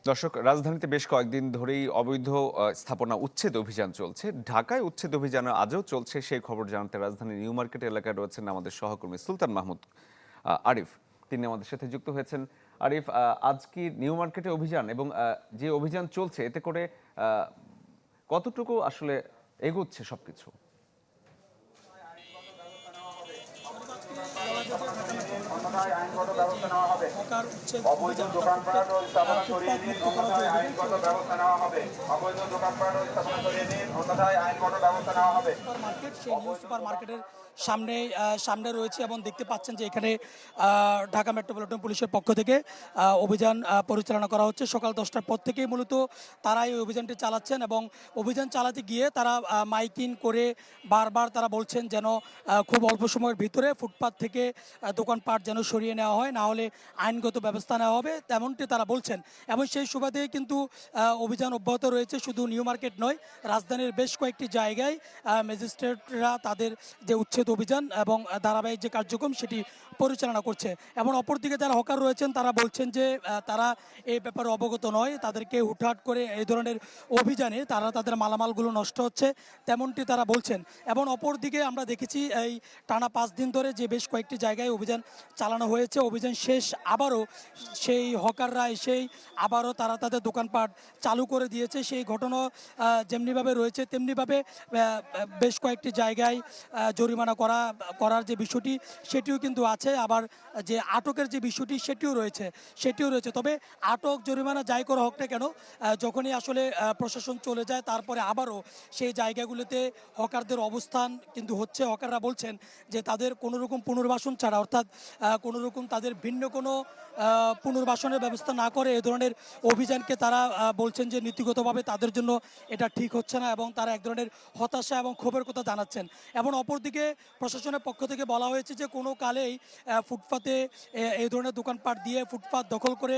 দর্শক, রাজধানীতে বেশ কয়েকদিন ধরেই অবৈধ স্থাপনা উচ্ছেদ অভিযান চলছে। ঢাকায় উচ্ছেদ অভিযান আজও চলছে, সেই খবর জানাতে রাজধানীর নিউ মার্কেট এলাকায় রয়েছেন আমাদের সহকর্মী সুলতান মাহমুদ আরিফ। তিনি আমাদের সাথে যুক্ত হয়েছেন। আরিফ, আজ কি নিউ মার্কেটে অভিযান এবং যে অভিযান চলছে এতে করে কতটুকু আসলে এগোচ্ছে সবকিছু? অন্যথায় আইনগত ব্যবস্থা নেওয়া হবে। অবৈধ দোকানপাট ও স্থাপনা সরিয়ে দিন, অন্যথায় আইনগত ব্যবস্থা নেওয়া হবে। অবৈধ দোকানপাট ও স্থাপনা সরিয়ে দিন, অন্যথায় আইনগত ব্যবস্থা নেওয়া হবে। মার্কেট, সেই নিউ সুপার মার্কেটের সামনে রয়েছে এবং দেখতে পাচ্ছেন যে এখানে ঢাকা মেট্রোপলিটন পুলিশের পক্ষ থেকে অভিযান পরিচালনা করা হচ্ছে। সকাল 10টার পর থেকেই মূলত তারা এই অভিযানটি চালাচ্ছেন এবং অভিযান চালাতে গিয়ে তারা মাইকিং করে বারবার তারা বলছেন যেন খুব অল্প সময়ের ভিতরে ফুটপাত থেকে দোকানপাট যেন সরিয়ে নেওয়া হয়, না হলে আইনগত ব্যবস্থা নেওয়া হবে, তেমনটি তারা বলছেন। এবং সেই সুবাদে কিন্তু অভিযান অব্যাহত রয়েছে। শুধু নিউ মার্কেট নয়, রাজধানীর বেশ কয়েকটি জায়গায় ম্যাজিস্ট্রেটরা তাদের যে উচ্ছেদ অভিযান এবং ধারাবাহিক যে কার্যক্রম সেটি পরিচালনা করছে। এবং অপরদিকে যারা হকার রয়েছেন তারা বলছেন যে তারা এই ব্যাপারে অবগত নয়, তাদেরকে হুটহাট করে এই ধরনের অভিযানে তাদের মালামালগুলো নষ্ট হচ্ছে, তেমনটি তারা বলছেন। এবং অপরদিকে আমরা দেখেছি এই টানা 5 দিন ধরে যে বেশ কয়েকটি জায়গায় অভিযান চালানো হয়েছে, অভিযান শেষ আবারও সেই হকাররা এসেই আবারও তারা তাদের দোকানপাট চালু করে দিয়েছে। সেই ঘটনা যেমনিভাবে রয়েছে তেমনিভাবে বেশ কয়েকটি জায়গায় জরিমানা করার যে বিষয়টি সেটিও কিন্তু আছে, আবার যে আটকের যে বিষয়টি সেটিও রয়েছে। তবে আটক জরিমানা যাই করা হোক না কেন, যখনই আসলে প্রশাসন চলে যায় তারপরে আবারও সেই জায়গাগুলোতে হকারদের অবস্থান কিন্তু হচ্ছে। হকাররা বলছেন যে তাদের কোনো রকম পুনর্বাসন ছাড়া, অর্থাৎ কোনো রকম তাদের ভিন্ন কোনো পুনর্বাসনের ব্যবস্থা না করে এ ধরনের অভিযানকে তারা বলছেন যে নীতিগতভাবে তাদের জন্য এটা ঠিক হচ্ছে না এবং তারা এক ধরনের হতাশা এবং ক্ষোভের কথা জানাচ্ছেন। এবং অপরদিকে প্রশাসনের পক্ষ থেকে বলা হয়েছে যে কোনো কালেই ফুটপাতে এই ধরনের দোকানপাট দিয়ে ফুটপাত দখল করে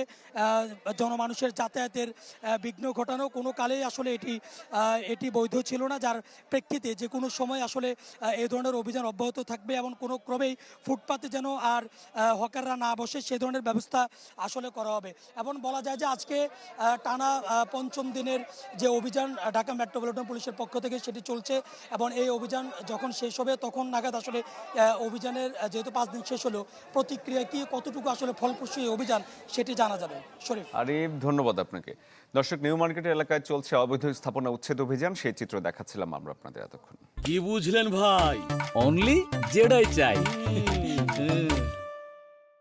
জনমানুষের যাতায়াতের বিঘ্ন ঘটানো কোনো কালেই আসলে এটি বৈধ ছিল না, যার প্রেক্ষিতে যে কোনো সময় আসলে এই ধরনের অভিযান অব্যাহত থাকবে এবং কোনো ক্রমেই ফুটপাতে যেন আর হকাররা না বসে সে ধরনের ব্যবস্থা আসলে করা হবে। এবং বলা যায় যে আজকে টানা 5ম দিনের যে অভিযান ঢাকা মেট্রোপলিটন পুলিশের পক্ষ থেকে সেটি চলছে এবং এই অভিযান যখন শেষ হবে তখন নাগাদ আসলে অভিযানের যেহেতু 5 দিন শেষ হলো, প্রতিক্রিয়া কি, কতটুকু আসলে ফলপ্রসূ এই অভিযান সেটি জানা যাবে। শরীফ। আরিফ, ধন্যবাদ আপনাকে। দর্শক, নিউ মার্কেট এলাকায় চলছে অবৈধ স্থাপনা উচ্ছেদ অভিযান, সেই চিত্র দেখাচ্ছিলাম আমরা আপনাদের এতক্ষণ। কি বুঝলেন ভাই? অনলি যেটাই চাই।